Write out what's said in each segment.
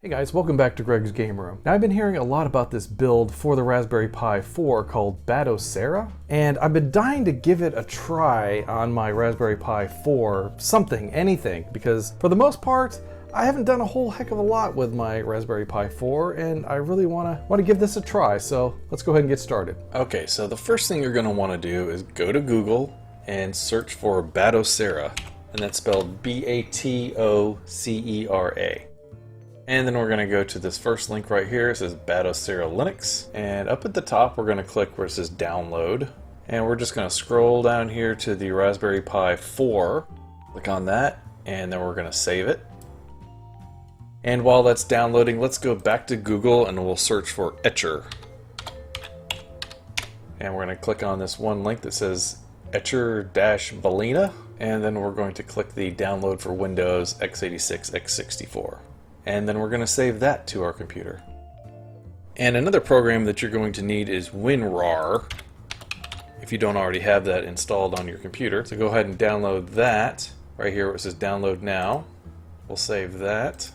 Hey guys, welcome back to Greg's Game Room. Now I've been hearing a lot about this build for the Raspberry Pi 4 called Batocera, and I've been dying to give it a try on my Raspberry Pi 4, anything, because for the most part, I haven't done a whole heck of a lot with my Raspberry Pi 4, and I really want to give this a try, so let's go ahead and get started. Okay, so the first thing you're going to want to do is go to Google and search for Batocera, and that's spelled B-A-T-O-C-E-R-A. And then we're going to go to this first link right here. It says Batocera Linux. And up at the top, we're going to click where it says download. And we're just going to scroll down here to the Raspberry Pi 4. Click on that, and then we're going to save it. And while that's downloading, let's go back to Google and we'll search for Etcher. And we're going to click on this one link that says Etcher-Balena. And then we're going to click the download for Windows x86, x64. And then we're going to save that to our computer. And another program that you're going to need is WinRAR, if you don't already have that installed on your computer. So go ahead and download that right here where it says download now. We'll save that.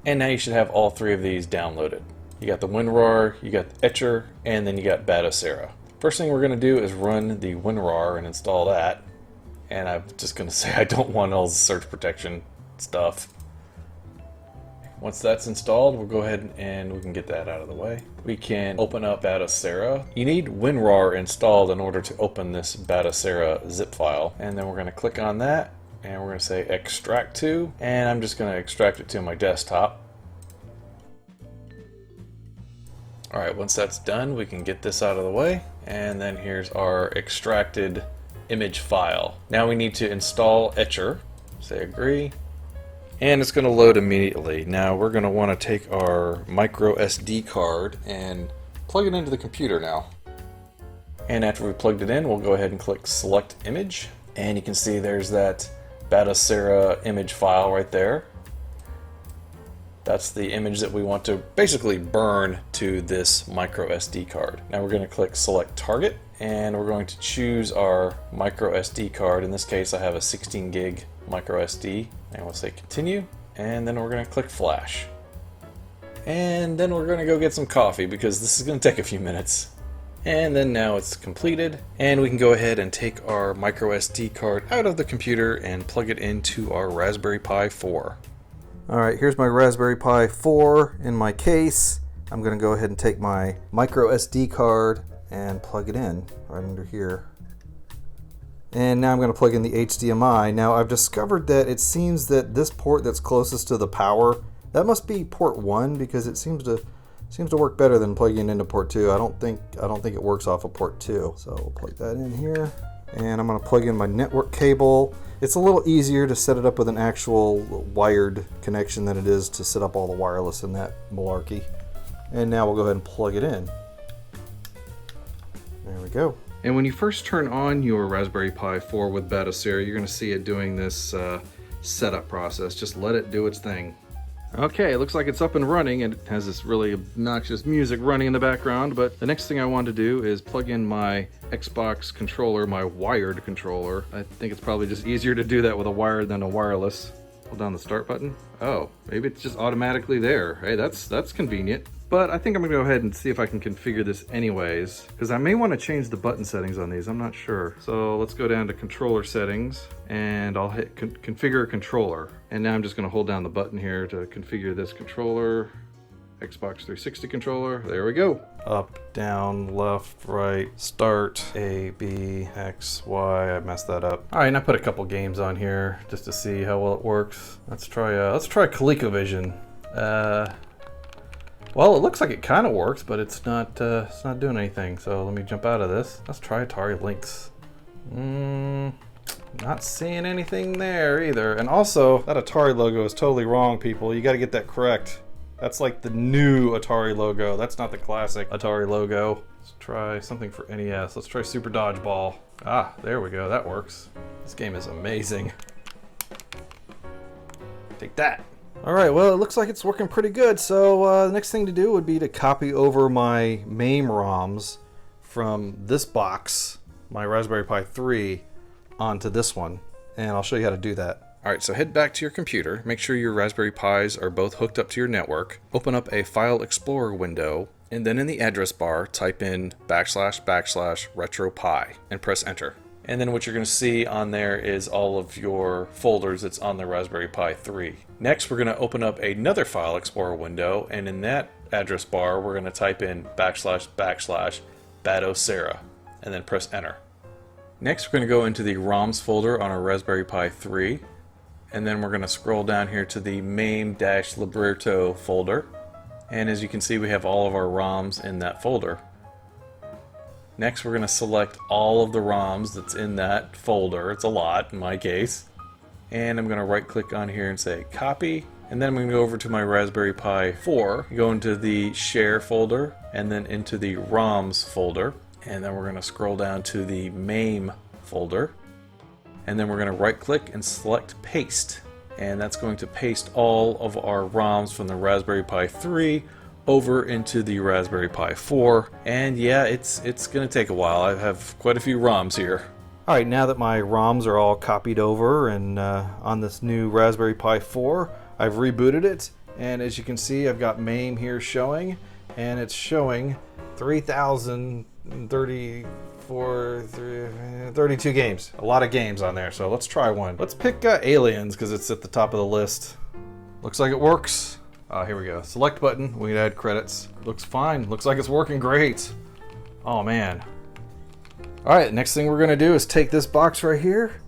And now you should have all three of these downloaded. You got the WinRAR, you got the Etcher, and then you got Batocera. First thing we're going to do is run the WinRAR and install that. And I'm just going to say I don't want all the search protection stuff. Once that's installed, we'll go ahead and we can get that out of the way. We can open up Batocera. You need WinRAR installed in order to open this Batocera zip file. And then we're going to click on that, and we're going to say extract to, and I'm just going to extract it to my desktop. Alright, once that's done, we can get this out of the way. And then here's our extracted image file. Now we need to install Etcher. Say agree. And it's going to load immediately. Now we're going to want to take our micro SD card and plug it into the computer now. And after we plugged it in, we'll go ahead and click select image. And you can see there's that Batocera image file right there. That's the image that we want to basically burn to this micro SD card. Now we're going to click select target, and we're going to choose our micro SD card. In this case, I have a 16 gig micro SD, and we'll say continue, and then we're going to click flash. And then we're going to go get some coffee because this is going to take a few minutes. And then now it's completed, and we can go ahead and take our micro SD card out of the computer and plug it into our Raspberry Pi 4. Alright, here's my Raspberry Pi 4 in my case. I'm going to go ahead and take my micro SD card and plug it in right under here. And now I'm going to plug in the HDMI. Now I've discovered that it seems that this port that's closest to the power, that must be port 1 because it seems to work better than plugging into port 2. I don't think it works off of port 2. So we'll plug that in here. And I'm going to plug in my network cable. It's a little easier to set it up with an actual wired connection than it is to set up all the wireless in that malarkey. And now we'll go ahead and plug it in. There we go. And when you first turn on your Raspberry Pi 4 with Batocera, you're going to see it doing this setup process. Just let it do its thing. Okay, it looks like it's up and running, and it has this really obnoxious music running in the background, but the next thing I want to do is plug in my Xbox controller, my wired controller. I think it's probably just easier to do that with a wired than a wireless. Hold down the start button. Oh, maybe it's just automatically there. Hey, that's convenient. But I think I'm going to go ahead and see if I can configure this anyways, because I may want to change the button settings on these. I'm not sure. So let's go down to controller settings, and I'll hit configure controller. And now I'm just going to hold down the button here to configure this controller. Xbox 360 controller. There we go. Up, down, left, right, start, A, B, X, Y. I messed that up. All right, and I put a couple games on here just to see how well it works. Let's try ColecoVision. Well, it looks like it kind of works, but it's not doing anything. So let me jump out of this. Let's try Atari Lynx. Not seeing anything there either. And also, that Atari logo is totally wrong, people. You got to get that correct. That's like the new Atari logo. That's not the classic Atari logo. Let's try something for NES. Let's try Super Dodgeball. Ah, there we go. That works. This game is amazing. Take that. Alright, well, it looks like it's working pretty good, so the next thing to do would be to copy over my MAME ROMs from this box, my Raspberry Pi 3, onto this one, and I'll show you how to do that. Alright, so head back to your computer, make sure your Raspberry Pis are both hooked up to your network, open up a File Explorer window, and then in the address bar, type in / RetroPie and press enter. And then what you're going to see on there is all of your folders that's on the Raspberry Pi 3. Next, we're going to open up another File Explorer window, and in that address bar, we're going to type in / Batocera, and then press enter. Next, we're going to go into the ROMs folder on our Raspberry Pi 3, and then we're going to scroll down here to the MAME-Libretto folder. And as you can see, we have all of our ROMs in that folder. Next, we're going to select all of the ROMs that's in that folder. It's a lot in my case. And I'm going to right click on here and say copy. And then I'm going to go over to my Raspberry Pi 4, go into the share folder, and then into the ROMs folder. And then we're going to scroll down to the MAME folder. And then we're going to right click and select paste. And that's going to paste all of our ROMs from the Raspberry Pi 3 over into the Raspberry Pi 4. And yeah, it's going to take a while. I have quite a few ROMs here. Alright, now that my ROMs are all copied over and on this new Raspberry Pi 4, I've rebooted it. And as you can see, I've got MAME here showing. And it's showing 32 games. A lot of games on there, so let's try one. Let's pick Aliens because it's at the top of the list. Looks like it works. Here we go. Select button. We can add credits. Looks fine. Looks like it's working great. Oh man. Alright, next thing we're going to do is take this box right here,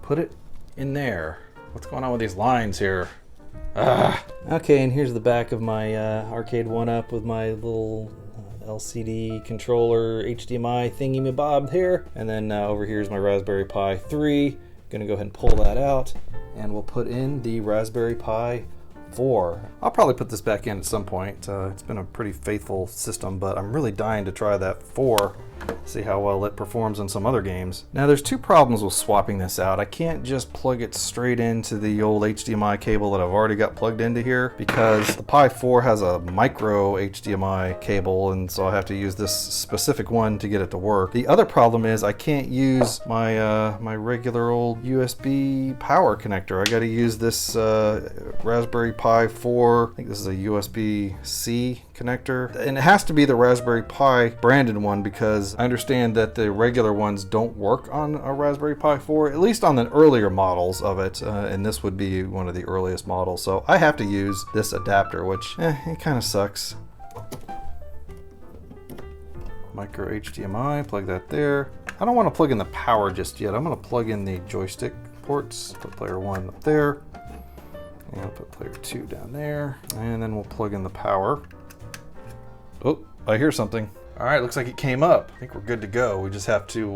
put it in there. What's going on with these lines here? Okay, and here's the back of my Arcade1up with my little LCD controller HDMI thingy-mabob here. And then over here is my Raspberry Pi 3. Gonna go ahead and pull that out, and we'll put in the Raspberry Pi 4. I'll probably put this back in at some point. It's been a pretty faithful system, but I'm really dying to try that 4. See how well it performs in some other games. Now there's two problems with swapping this out. I can't just plug it straight into the old HDMI cable that I've already got plugged into here, because the Pi 4 has a micro HDMI cable, and so I have to use this specific one to get it to work. The other problem is I can't use my my regular old USB power connector. I got to use this Raspberry Pi 4. I think this is a USB-C connector, and it has to be the Raspberry Pi branded one because I understand that the regular ones don't work on a Raspberry Pi 4, at least on the earlier models of it, and this would be one of the earliest models, so I have to use this adapter, which it kind of sucks. Micro HDMI, plug that there. I don't want to plug in the power just yet. I'm going to plug in the joystick ports. Put player 1 up there, and I'll put player 2 down there, and then we'll plug in the power. Oh, I hear something. All right, looks like it came up. I think we're good to go. We just have to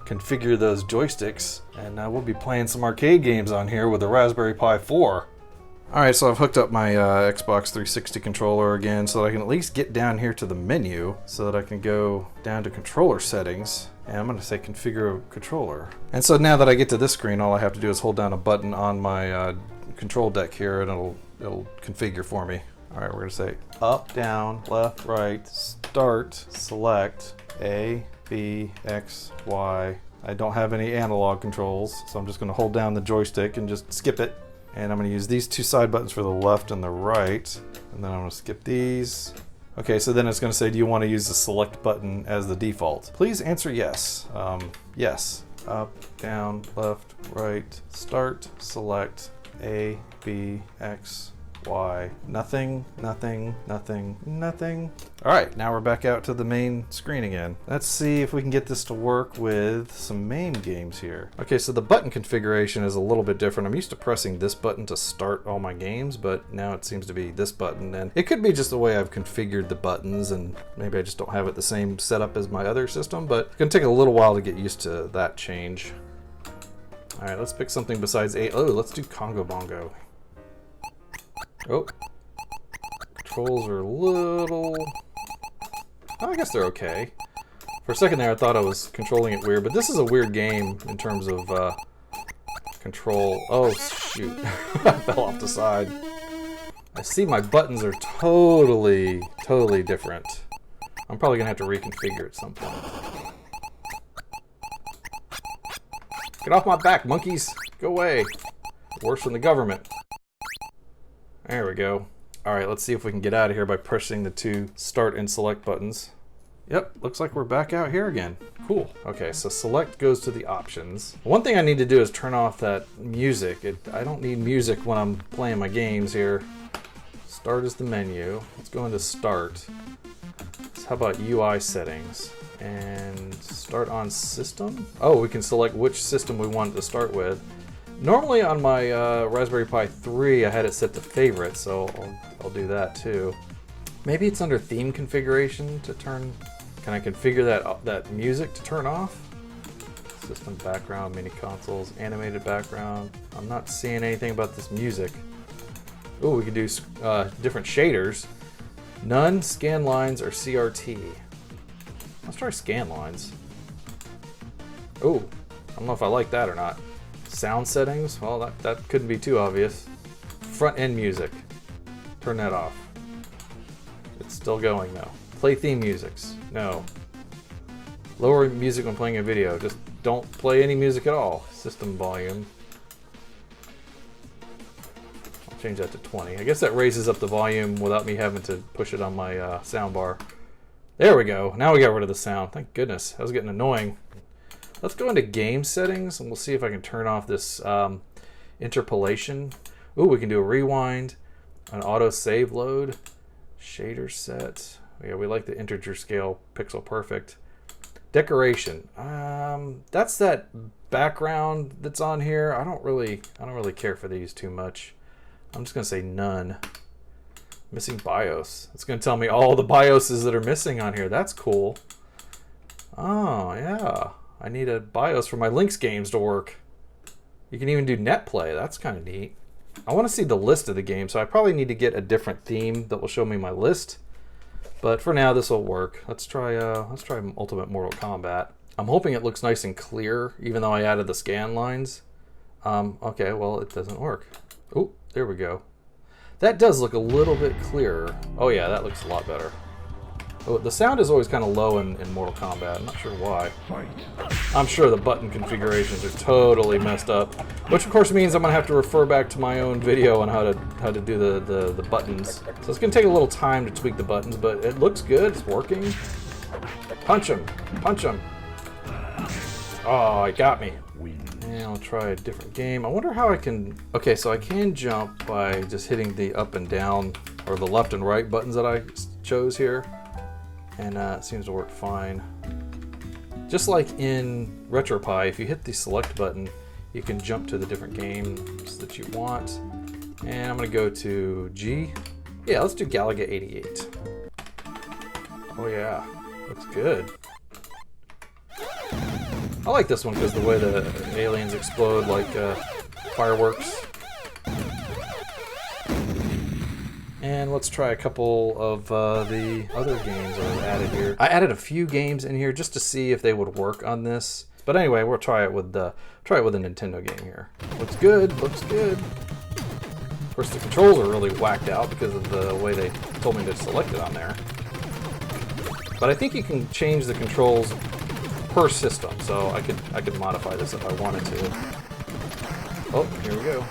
configure those joysticks, and we'll be playing some arcade games on here with the Raspberry Pi 4. All right, so I've hooked up my Xbox 360 controller again so that I can at least get down here to the menu so that I can go down to controller settings, and I'm gonna say configure controller. And so now that I get to this screen, all I have to do is hold down a button on my control deck here, and it'll configure for me. All right, we're gonna say up, down, left, right, start, select, A, B, X, Y. I don't have any analog controls, so I'm just gonna hold down the joystick and just skip it. And I'm gonna use these two side buttons for the left and the right, and then I'm gonna skip these. Okay, so then it's gonna say, do you wanna use the select button as the default? Please answer yes. Yes. Up, down, left, right, start, select, A, B, X, Y. Nothing, nothing, nothing, nothing. All right, now we're back out to the main screen again. Let's see if we can get this to work with some MAME games here. Okay, so the button configuration is a little bit different. I'm used to pressing this button to start all my games, but now it seems to be this button. And it could be just the way I've configured the buttons, and maybe I just don't have it the same setup as my other system, but it's gonna take a little while to get used to that change. All right, let's pick something besides let's do Congo Bongo. Oh, controls are a little... I guess they're okay. For a second there I thought I was controlling it weird, but this is a weird game in terms of control. Oh shoot, I fell off the side. I see my buttons are totally different. I'm probably gonna have to reconfigure at some point. Get off my back, monkeys! Go away! Worse than the government. There we go. Alright, let's see if we can get out of here by pressing the 2 start and select buttons. Yep, looks like we're back out here again. Cool. Okay, so select goes to the options. One thing I need to do is turn off that music. I don't need music when I'm playing my games here. Start is the menu. Let's go into start. So how about UI settings? And start on system? Oh, we can select which system we want it to start with. Normally on my Raspberry Pi 3, I had it set to favorite, so I'll do that too. Maybe it's under theme configuration to turn. Can I configure that music to turn off? System background, mini consoles, animated background. I'm not seeing anything about this music. Oh, we can do different shaders. None, scan lines, or CRT. Let's try scan lines. Oh, I don't know if I like that or not. Sound settings, well, that couldn't be too obvious. Front end music. Turn that off. It's still going though. Play theme musics. No. Lower music when playing a video. Just don't play any music at all. System volume. I'll change that to 20. I guess that raises up the volume without me having to push it on my sound bar. There we go. Now we got rid of the sound. Thank goodness. That was getting annoying. Let's go into game settings and we'll see if I can turn off this interpolation. Ooh, we can do a rewind, an auto save load, shader set. Yeah, we like the integer scale pixel perfect. Decoration. That's that background that's on here. I don't really care for these too much. I'm just gonna say none. Missing BIOS. It's gonna tell me all the BIOSes that are missing on here. That's cool. Oh yeah. I need a BIOS for my Lynx games to work. You can even do net play. That's kind of neat. I want to see the list of the games, so I probably need to get a different theme that will show me my list. But for now, this will work. Let's try Ultimate Mortal Kombat. I'm hoping it looks nice and clear, even though I added the scan lines. Okay, well, it doesn't work. Oh, there we go. That does look a little bit clearer. Oh yeah, that looks a lot better. Oh, the sound is always kind of low in Mortal Kombat. I'm not sure why. I'm sure the button configurations are totally messed up, which of course means I'm gonna have to refer back to my own video on how to do the buttons. So it's gonna take a little time to tweak the buttons, but it looks good. It's working. Punch him! Punch him! Oh, it got me. And I'll try a different game. I wonder how I can. Okay, so I can jump by just hitting the up and down or the left and right buttons that I chose here. And it seems to work fine. Just like in RetroPie, if you hit the select button, you can jump to the different games that you want. And I'm gonna go to G. Yeah, let's do Galaga 88. Oh yeah, looks good. I like this one because the way the aliens explode like fireworks. And let's try a couple of the other games that I've added here. I added a few games in here just to see if they would work on this. But anyway, we'll try it with a Nintendo game here. Looks good, looks good. Of course, the controls are really whacked out because of the way they told me to select it on there. But I think you can change the controls per system, so I could modify this if I wanted to. Oh, here we go.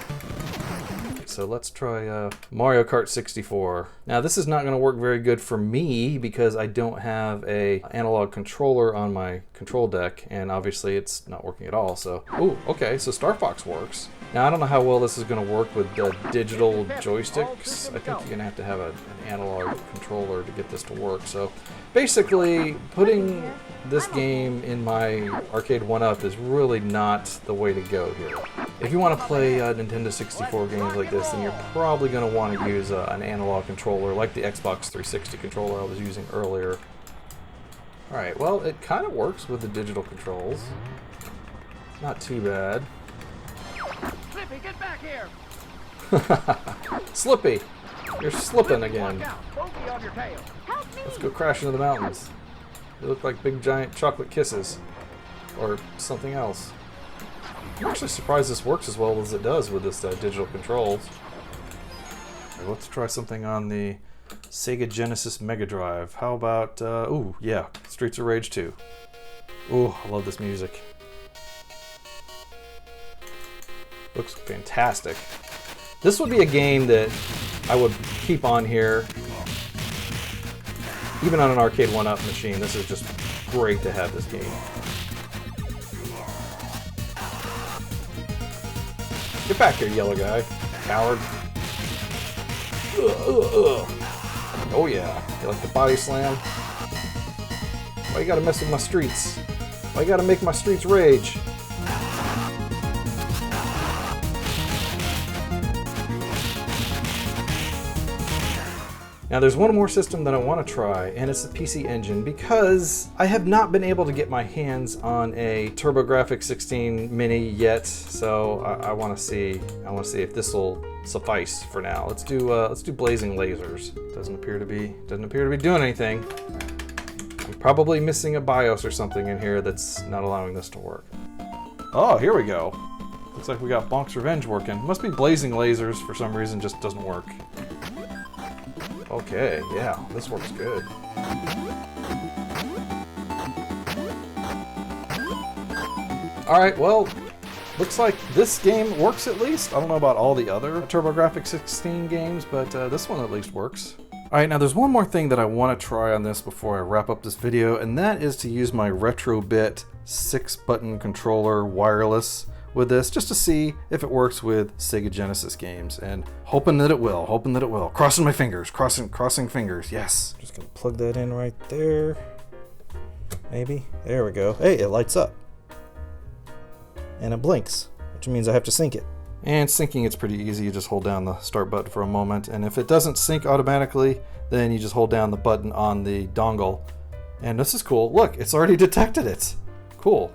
So let's try Mario Kart 64. Now this is not going to work very good for me because I don't have a analog controller on my control deck, and obviously it's not working at all. So, ooh, okay, so Star Fox works. Now I don't know how well this is going to work with the digital joysticks. I think you're going to have an analog controller to get this to work. So basically, putting this game in my Arcade1up is really not the way to go here. If you want to play Nintendo 64 games like this, then you're probably going to want to use an analog controller like the Xbox 360 controller I was using earlier. Alright, well, it kind of works with the digital controls. Not too bad. Slippy, get back here! Slippy! You're slipping again. Bogey on your tail. Let's go crash into the mountains. They look like big giant chocolate kisses. Or something else. I'm actually surprised this works as well as it does with this digital controls. Okay, let's try something on the Sega Genesis Mega Drive. How about, ooh, yeah, Streets of Rage 2. Ooh, I love this music. Looks fantastic. This would be a game that I would keep on here. Even on an Arcade1up machine, this is just great to have this game. Get back here, yellow guy. Coward. Oh yeah. You like the body slam? Why you gotta mess with my streets? Why you gotta make my streets rage? Now there's one more system that I want to try, and it's the PC Engine, because I have not been able to get my hands on a TurboGrafx 16 Mini yet, so I want to see if this will suffice for now. Let's do Blazing Lasers. Doesn't appear to be doing anything. I'm probably missing a BIOS or something in here that's not allowing this to work. Oh, here we go. Looks like we got Bonk's Revenge working. Must be Blazing Lasers for some reason just doesn't work. Okay, yeah, this works good. Alright, well, looks like this game works at least. I don't know about all the other TurboGrafx 16 games, but this one at least works. Alright, now there's one more thing that I want to try on this before I wrap up this video, and that is to use my RetroBit 6-button controller wireless with this, just to see if it works with Sega Genesis games, and hoping that it will, Crossing my fingers, crossing fingers, yes. Just gonna plug that in right there. Maybe. There we go. Hey, it lights up. And it blinks, which means I have to sync it. And syncing it's pretty easy. You just hold down the start button for a moment, and if it doesn't sync automatically, then you just hold down the button on the dongle. And this is cool. Look, it's already detected it. Cool.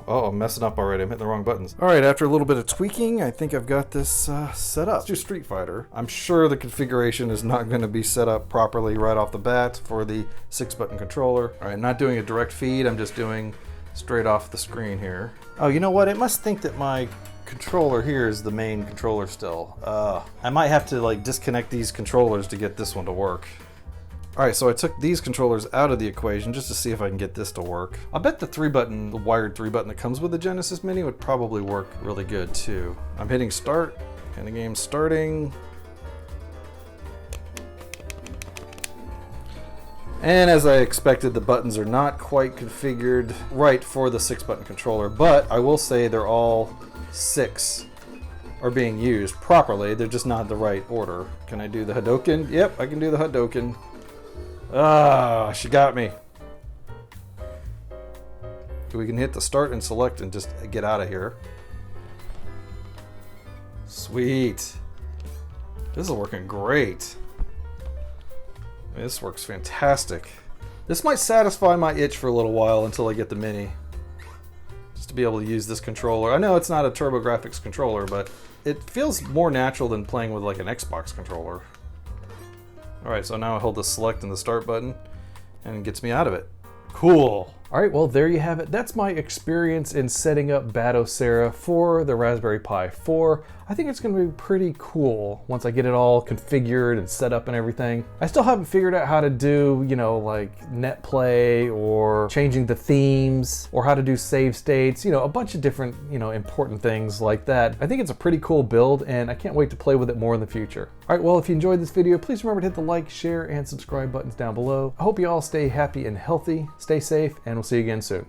Oh, I'm messing up already. I'm hitting the wrong buttons. All right, after a little bit of tweaking, I think I've got this set up. Let's do Street Fighter. I'm sure the configuration is not going to be set up properly right off the bat for the 6-button controller. All right, not doing a direct feed. I'm just doing straight off the screen here. Oh, you know what? It must think that my controller here is the main controller still. I might have to like disconnect these controllers to get this one to work. Alright, so I took these controllers out of the equation just to see if I can get this to work. I bet the wired 3-button that comes with the Genesis Mini would probably work really good too. I'm hitting start, and the game's starting. And as I expected, the buttons are not quite configured right for the 6-button controller, but I will say they're all 6 are being used properly. They're just not in the right order. Can I do the Hadouken? Yep, I can do the Hadouken. Ah, she got me. We can hit the start and select and just get out of here. Sweet. This is working great. This works fantastic. This might satisfy my itch for a little while until I get the Mini. Just to be able to use this controller. I know it's not a TurboGrafx controller, but it feels more natural than playing with like an Xbox controller. Alright, so now I hold the select and the start button, and it gets me out of it. Cool. Alright, well there you have it. That's my experience in setting up Batocera for the Raspberry Pi 4. I think it's going to be pretty cool once I get it all configured and set up and everything. I still haven't figured out how to do, you know, like net play or changing the themes or how to do save states, you know, a bunch of different, you know, important things like that. I think it's a pretty cool build and I can't wait to play with it more in the future. Alright, well if you enjoyed this video, please remember to hit the like, share, and subscribe buttons down below. I hope you all stay happy and healthy, stay safe, and we'll see you again soon.